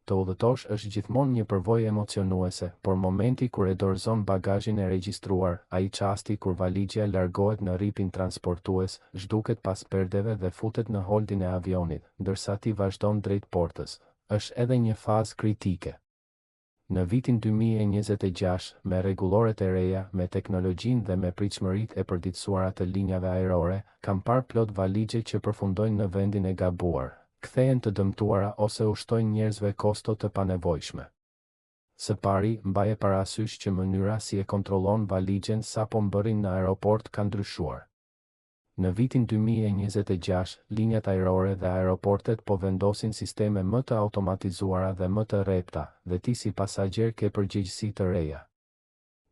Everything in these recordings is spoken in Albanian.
të udhëtosh është gjithmonë një përvojë emocionuese, por momenti kur e dorëzon bagazhin e regjistruar, ai çasti kur valizja largohet në ripin transportues, zhduket pas perdeve dhe futet në holdin e avionit, ndërsa ti vazhdon drejt portës, është edhe një fazë kritike. Në vitin 2026, me rregulloret e reja, me teknologjinë dhe me pritshmëritë e përditësuara të linjave ajrore, kam parë plot valixhe që përfundojnë në vendin e gabuar, kthehen të dëmtuara ose ushtojnë njerëzve kosto të panevojshme. Së pari, mbaje parasysh që mënyra si e kontrollon valixhen sapo mbërrin në aeroport ka ndryshuar. Në vitin 2026, linjat ajrore dhe aeroportet po vendosin sisteme më të automatizuara dhe më të rrepta, dhe ti si pasagjer ke përgjegjësi të reja.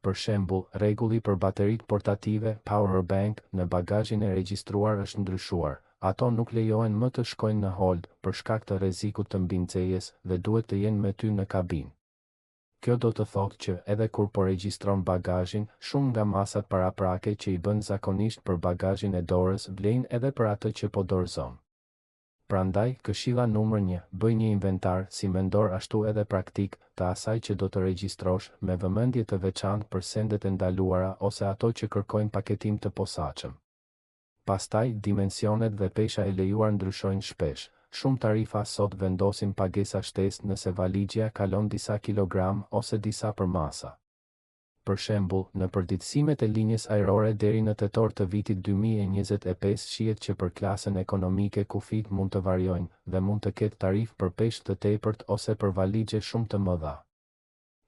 Për shembull, rregulli për bateritë portative, power bank, në bagazhin e regjistruar është ndryshuar. Ato nuk lejohen më të shkojnë në hold për shkak të rrezikut të mbincejes dhe duhet të jenë me ty në kabinë. Kjo do të thotë që edhe kur po regjistron bagazhin, shumë nga masat paraprake që i bën zakonisht për bagazhin e dorës vlejnë edhe për atë që po dorëzon. Prandaj, këshilla numër 1, bëj një inventar si mendor ashtu edhe praktik të asaj që do të regjistrosh, me vëmendje të veçantë për sendet e ndaluara ose ato që kërkojnë paketim të posaçëm. Pastaj, dimensionet dhe pesha e lejuar ndryshojnë shpesh. Shumë tarifa sot vendosin pagesa shtesë nëse valixhja kalon disa kilogram ose disa për masa. Për shembull, në përditësimet e linjës ajrore deri në tetor të vitit 2025 shihet që për klasën ekonomike kufit mund të variojnë dhe mund të ketë tarifë për peshë të tepërt ose për valixhe shumë të mëdha.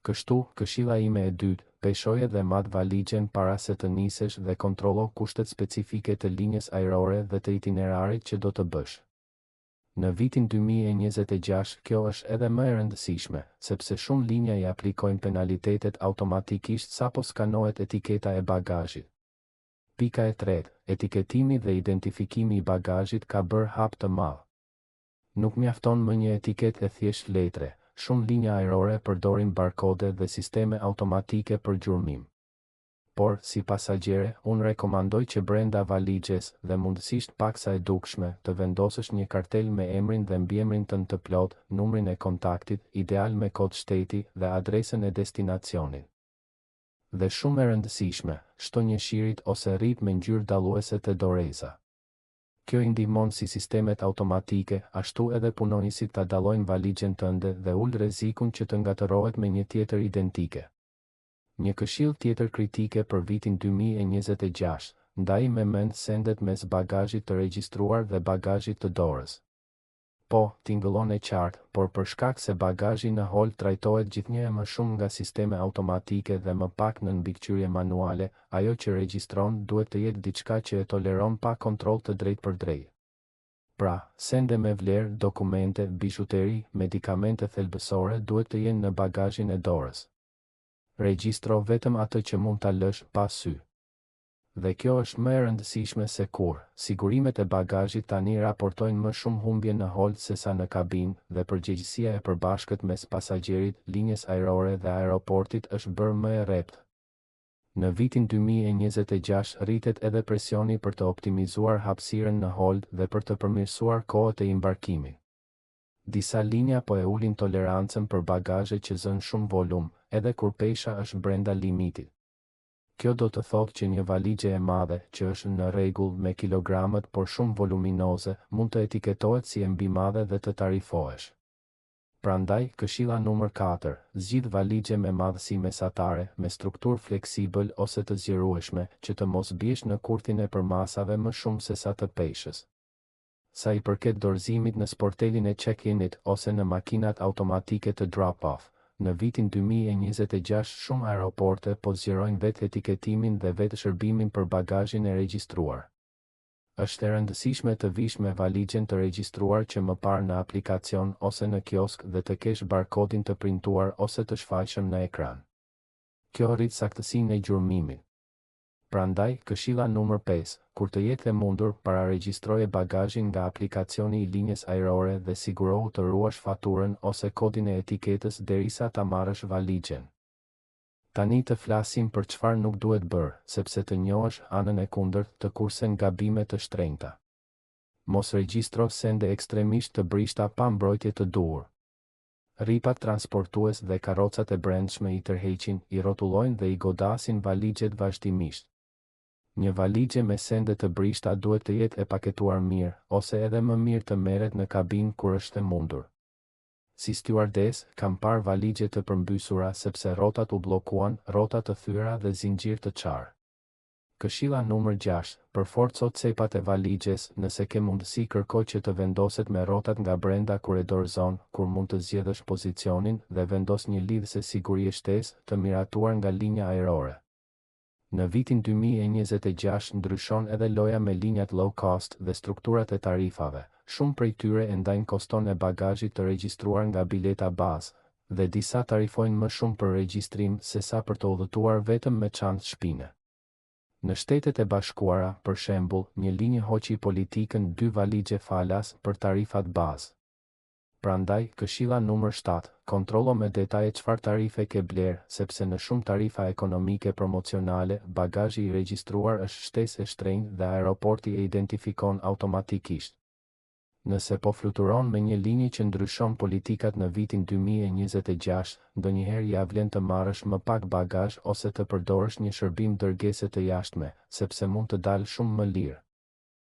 Kështu, këshilla ime e dytë, peshoje dhe mat valixhen para se të nisesh dhe kontrollo kushtet specifike të linjës ajrore dhe të itinerarit që do të bësh. Në vitin 2026 kjo është edhe më e rëndësishme, sepse shumë linja i aplikojnë penalitetet automatikisht sapo skanohet etiketa e bagazhit. Pika e tretë, etiketimi dhe identifikimi i bagazhit ka bërë hap të madh. Nuk mjafton më një etiket e thjesht letre. Shumë linja ajrore përdorin barkode dhe sisteme automatike për gjurmim. Por, si pasagjere, unë rekomandoj që brenda valixhes dhe mundësisht paksa e dukshme të vendosësh një kartel me emrin dhe mbiemrin tënd të plot, numrin e kontaktit, ideal me kod shteti dhe adresën e destinacionit. Dhe shumë e rëndësishme, shto një shirit ose rrit me ngjyrë dalluese të doreza. Kjo i ndihmon si sistemet automatike, ashtu edhe punonjësit ta dallojnë valixhen tënde dhe ul rrezikun që të ngatërohet me një tjetër identike. Një këshill tjetër kritike për vitin 2026, ndaj me mend sendet mes bagazhit të regjistruar dhe bagazhit të dorës. Po, tingëllon e qartë, por për shkak se bagazhi në hold trajtohet gjithnjëherë më shumë nga sisteme automatike dhe më pak në mbikëqyrje manuale, ajo që regjistron duhet të jetë diçka që e toleron pa kontroll të drejtë për drejtë. Pra, sende me vlerë, dokumente, bijuteri, medikamente thelbësore duhet të jenë në bagazhin e dorës. Regjistro vetëm atë që mund ta lësh pa sy. Dhe kjo është më e rëndësishme se kur, sigurimet e bagazhit tani raportojnë më shumë humbje në hold sesa në kabinë dhe përgjegjësia e përbashkët mes pasagjerit, linjës ajrore dhe aeroportit është bërë më e rreptë. Në vitin 2026 rritet edhe presioni për të optimizuar hapësirën në hold dhe për të përmirësuar kohët e embarkimit. Disa linja po e ulin tolerancën për bagazhe që zën shumë volum, edhe kur pesha është brenda limitit. Kjo do të thotë që një valixhe e madhe, që është në rregull me kilogramët por shumë voluminoze, mund të etiketohet si e mbi madhe dhe të tarifohesh. Prandaj, këshilla numër 4, zgjidh valixhe me madhësi mesatare, me strukturë fleksibël ose të zgjerueshme, që të mos biesh në kurthin e përmasave më shumë se sa të peshës. Sa i përket dorëzimit në sportelin e check-init ose në makinat automatike të drop-off, në vitin 2026 shumë aeroporte po zgjerojnë vetë etiketimin dhe vetë shërbimin për bagazhin e regjistruar. Është e rëndësishme të vish me valixhen të regjistruar që më parë në aplikacion ose në kiosk dhe të kesh barkodin të printuar ose të shfaqshëm në ekran. Kjo rrit saktësinë e gjurmimit. Prandaj, këshilla numër 5, kur të jetë e mundur, pararegjistroje bagazhin nga aplikacioni i linjës ajrore dhe sigurohu të ruash faturën ose kodin e etiketës derisa ta marrësh valixhen. Tani të flasim për çfarë nuk duhet bërë, sepse të njohësh anën e kundërt të kursen gabime të shtrenjta. Mos regjistro sende ekstremisht të brishta pa mbrojtje të duhur. Ripat transportues dhe karrocat e brendshme i tërheqin, i rrotullojnë dhe i godasin valigjet vazhdimisht. Një valigje me sende të brishta duhet të jetë e paketuar mirë, ose edhe më mirë të merret në kabinë kur është e mundur. Si stewardess, kam parë valigje të përmbysura sepse rrotat u bllokuan, rrota të thyera dhe zinxhir të çarë. Këshilla numër 6, përforco cepat e valigjes, nëse ke mundësi kërkoj që të vendoset me rrotat nga brenda kur e dorëzon, kur mund të zgjedhësh pozicionin dhe vendos një lidhse sigurie shtesë të miratuar nga linja ajrore. Në vitin 2026 ndryshon edhe loja me linjat low cost dhe strukturat e tarifave. Shumë prej tyre e ndajnë koston e bagazhit të regjistruar nga bileta bazë, dhe disa tarifojnë më shumë për regjistrim se sa për të udhëtuar vetëm me çantë shpine. Në Shtetet e Bashkuara, për shembull, një linjë hoqi politikën 2 valigje falas për tarifat bazë. Prandaj, këshilla numër 7, kontrollo me detaje çfarë tarife ke bler, sepse në shumë tarifa ekonomike promocionale, bagazhi i regjistruar është shtesë e shtrenjtë dhe aeroporti e identifikon automatikisht. Nëse po fluturon me një linjë që ndryshon politikat në vitin 2026, ndonjëherë ja vlen të marrësh më pak bagazh ose të përdorësh një shërbim dërgese të jashtme, sepse mund të dalë shumë më lirë.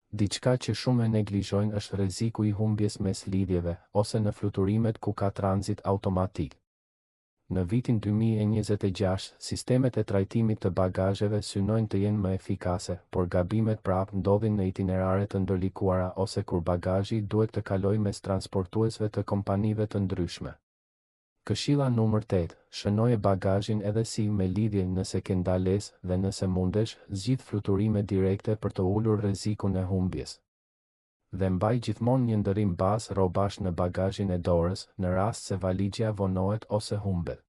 Diçka që shumë e neglizhojnë është rreziku i humbjes mes lidhjeve, ose në fluturimet ku ka tranzit automatik. Në vitin 2026, sistemet e trajtimit të bagazheve synojnë të jenë më efikase, por gabimet prapë ndodhin në itinerare të ndërlikuara ose kur bagazhi duhet të kalojë mes transportuesve të kompanive të ndryshme. Këshilla numër 8, shënoje bagazhin edhe si me lidhje nëse ke ndalesë dhe nëse mundesh, zgjidh fluturime direkte për të ulur rrezikun e humbjes. Dhe mbaj gjithmonë një ndërim bazë rrobash në bagazhin e dorës, në rast se valigjja vonohet ose humbet.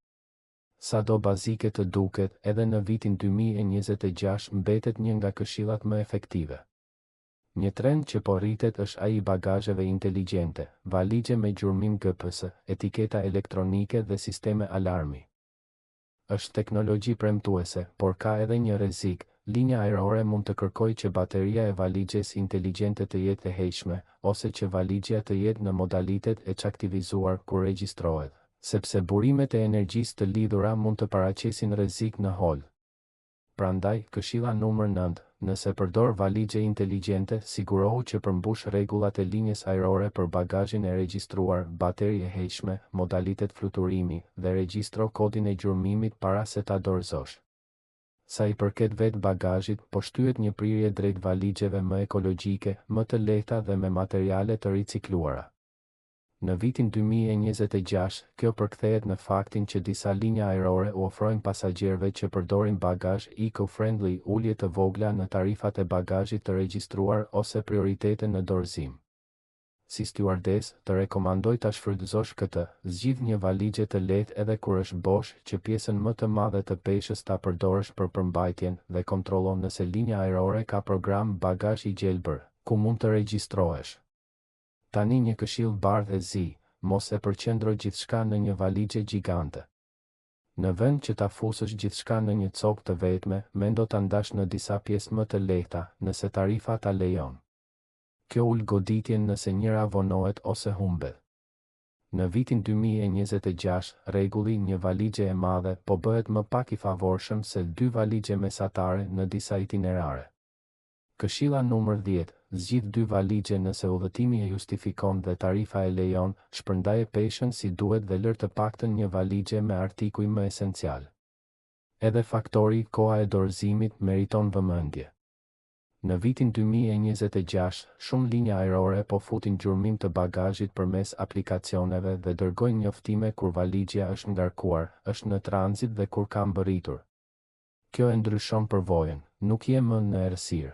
Sado bazike të duket, edhe në vitin 2026 mbetet një nga këshillat më efektive. Një trend që po rritet është ai i bagazheve inteligjente, valigje me gjurmim GPS, etiketa elektronike dhe sisteme alarmi. Është teknologji premtuese, por ka edhe një rrezik. Linja ajrore mund të kërkojë që bateria e valigjes inteligjente të jetë e hejshme, ose që valigjja të jetë në modalitet e çaktivizuar kur regjistrohet, sepse burimet e energjisë të lidhura mund të paraqesin rrezik në hol. Prandaj, këshilla numër 9, nëse përdor valigje inteligjente, sigurohu që përmbush rregullat e linjës ajrore për bagazhin e regjistruar, bateri e hejshme, modalitet fluturimi dhe regjistro kodin e gjurmimit para se ta dorëzosh. Sa i përket vetë bagazhit, po shtyhet një prirje drejt valigjeve më ekologjike, më të lehta dhe me materiale të ricikluara. Në vitin 2026, kjo përkthehet në faktin që disa linja ajrore u ofrojnë pasagjerëve që përdorin bagazh eco-friendly ulje të vogla në tarifat e bagazhit të regjistruar ose prioritete në dorëzim. Si stewardess, të rekomandoj ta shfrytëzosh këtë, zgjidh një valigje të lehtë edhe kur është bosh, që pjesën më të madhe të peshës ta përdorësh për përmbajtjen dhe kontrollo nëse linja ajrore ka program bagazh i gjelbër, ku mund të regjistrohesh. Tani një këshill bardhë e zi, mos e përqendro gjithçka në një valigje gjigante. Në vend që ta fusësh gjithçka në një copë të vetme, mendo ta ndash në disa pjesë më të lehta, nëse tarifa ta lejon. Kjo ul goditjen nëse njëra vonohet ose humbet. Në vitin 2026, rregulli një valigje e madhe po bëhet më pak i favorshëm se 2 valigje mesatare në disa itinerare. Këshilla numër 10, zgjidh 2 valigje nëse udhëtimi e justifikon dhe tarifa e lejon, shpërndaje peshën si duhet dhe lër të paktën një valigje me artikuj më esencial. Edhe faktori koha e dorëzimit meriton vëmendje. Në vitin 2026, shumë linja ajrore po futin gjurmim të bagazhit përmes aplikacioneve dhe dërgojnë njoftime kur valigjja është ngarkuar, është në tranzit dhe kur ka mbërritur. Kjo e ndryshon përvojën, nuk je më në errësirë.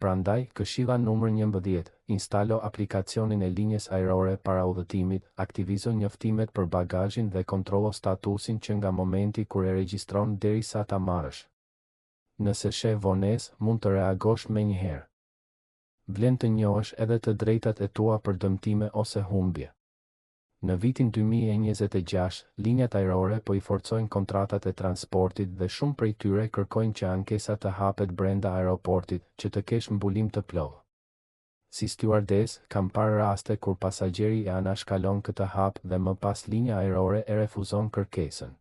Prandaj, këshilla numër 11, instalo aplikacionin e linjës ajrore para udhëtimit, aktivizo njoftimet për bagazhin dhe kontrollo statusin që nga momenti kur e regjistron derisa ta marrësh. Nëse sheh vonesë, mund të reagosh menjëherë. Vlen të njohësh edhe të drejtat e tua për dëmtime ose humbje. Në vitin 2026, linjat ajrore po i forcojnë kontratat e transportit dhe shumë prej tyre kërkojnë që ankesa të hapet brenda aeroportit, që të kesh mbulim të plotë. Si stewardess, kam parë raste kur pasagjeri e anashkalon këtë hap dhe më pas linja ajrore e refuzon kërkesën.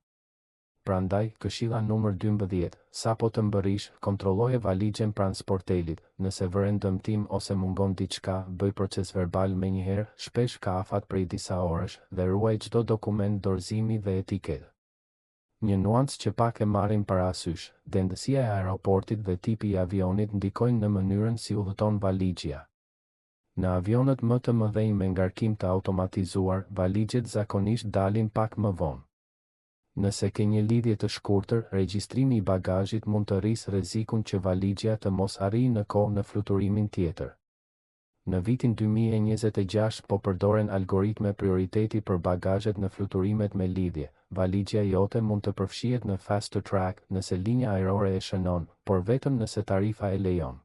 Prandaj, këshilla numër 12, sapo të mbërish, kontrolloje valigjen pranë sportelit, nëse vëren dëmtim ose mungon diçka, bëj proces verbal menjëherë, shpesh ka afat prej disa orësh, dhe ruaj çdo dokument dorëzimi dhe etiketë. Një nuancë që pak e marrim parasysh, dendësia e aeroportit dhe tipi i avionit ndikojnë në mënyrën si udhëton valigjja. Në avionet më të mëdhenj me ngarkim të automatizuar, valigjet zakonisht dalin pak më vonë. Nëse ke një lidhje të shkurtër, regjistrimi i bagazhit mund të rrisë rrezikun që valigjja të mos arrijë në kohë në fluturimin tjetër. Në vitin 2026 po përdoren algoritme prioriteti për bagazhet në fluturimet me lidhje. Valigjja jote mund të përfshihet në fast track nëse linja ajrore e shënon, por vetëm nëse tarifa e lejon.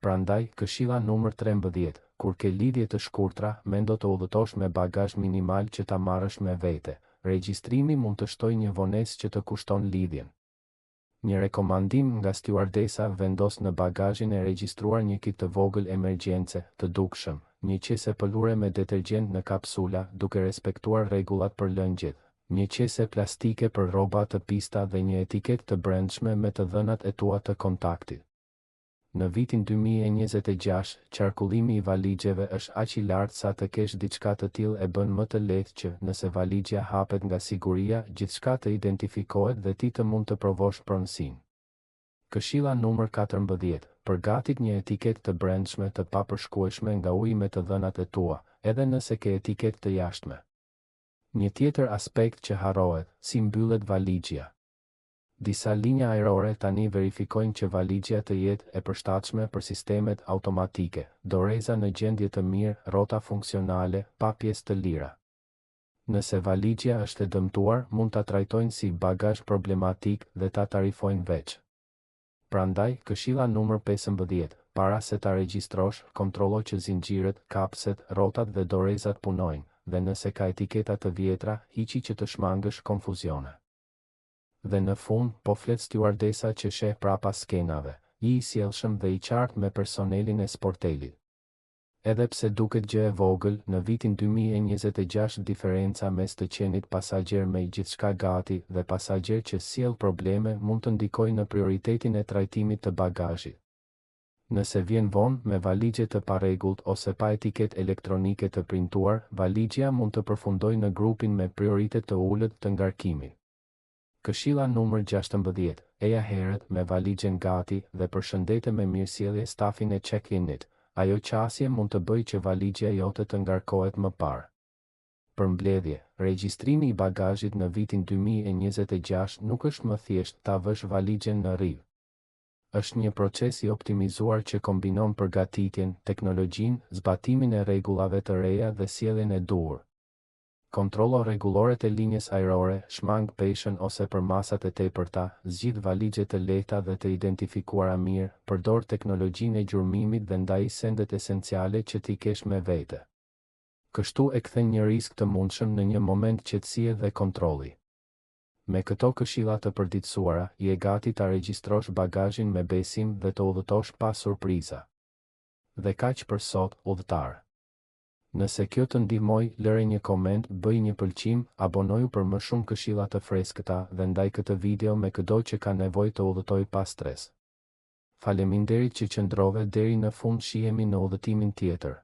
Prandaj, këshilla numër 13, kur ke lidhje të shkurtra, mendo të udhëtosh me bagazh minimal që ta marrësh me vete. Regjistrimi mund të shtojë një vonesë që të kushton lidhjen. Një rekomandim nga stewardesa: vendos në bagazhin e regjistruar një kit të vogël emergjence, të dukshëm, një qese pëlure me detergjent në kapsula, duke respektuar rregullat për lëngjet, një qese plastike për rroba të pista dhe një etiketë të brendshme me të dhënat e tua të kontaktit. Në vitin 2026, qarkullimi i valigjeve është aq i lartë sa të kesh diçka të tillë e bën më të lehtë që, nëse valigjja hapet nga siguria, gjithçka të identifikohet dhe ti të mund të provosh pronësinë. Këshilla numër 14, përgatit një etiketë të brendshme të papërshkueshme nga uji me të dhënat e tua, edhe nëse ke etiketë të jashtme. Një tjetër aspekt që harrohet, si mbyllet valigjja. Disa linja ajrore tani verifikojnë që valigjja të jetë e përshtatshme për sistemet automatike, doreza në gjendje të mirë, rrota funksionale, pa pjesë të lira. Nëse valigjja është e dëmtuar, mund ta trajtojnë si bagazh problematik dhe ta tarifojnë veç. Prandaj, këshilla numër 15, para se ta regjistrosh, kontrollo që zinxhirët, kapset, rrotat dhe dorezat punojnë, dhe nëse ka etiketa të vjetra, hiqi që të shmangësh konfuzione. Dhe në fund, po flet stewardesa që sheh prapa skenave, i sjellshëm dhe i qartë me personelin e sportelit. Edhe pse duket gjë e vogël, në vitin 2026 diferenca mes të qenit pasagjer me gjithçka gati dhe pasagjer që sjell probleme mund të ndikojë në prioritetin e trajtimit të bagazhit. Nëse vjen vonë me valigje të parregullt ose pa etiketë elektronike të printuar, valigjja mund të përfundojë në grupin me prioritet të ulët të ngarkimit. Këshilla numër 16, eja herët me valigjen gati dhe përshëndete me mirësjellje stafin e check-init. Ajo qasje mund të bëjë që valigjja jote të ngarkohet më parë. Përmbledhje, regjistrimi i bagazhit në vitin 2026 nuk është më thjesht ta vësh valigjen në rrif. Është një proces i optimizuar që kombinon përgatitjen, teknologjinë, zbatimin e rregullave të reja dhe sjelljen e duhur. Kontrollo rregullore të linjës ajrore, shmang peshën ose për masat e tepërta, zgjidh valigje të lehta dhe të identifikuara mirë, përdor teknologjinë e gjurmimit dhe ndaj sendet esenciale që ti kesh me vete. Kështu e kthen një risk të mundshëm në një moment qetësie dhe kontrolli. Me këto këshilla të përditësuara, je gati ta regjistrosh bagazhin me besim dhe të udhëtosh pa surpriza. Dhe kaq për sot, udhëtar. Nëse kjo të ndihmoi, lëre një koment, bëj një pëlqim, abonoju për më shumë këshilla të freskëta dhe ndaj këtë video me çdo që ka nevojë të udhëtoj pa stres. Faleminderit që qëndrove deri në fund, shihemi në udhëtimin tjetër.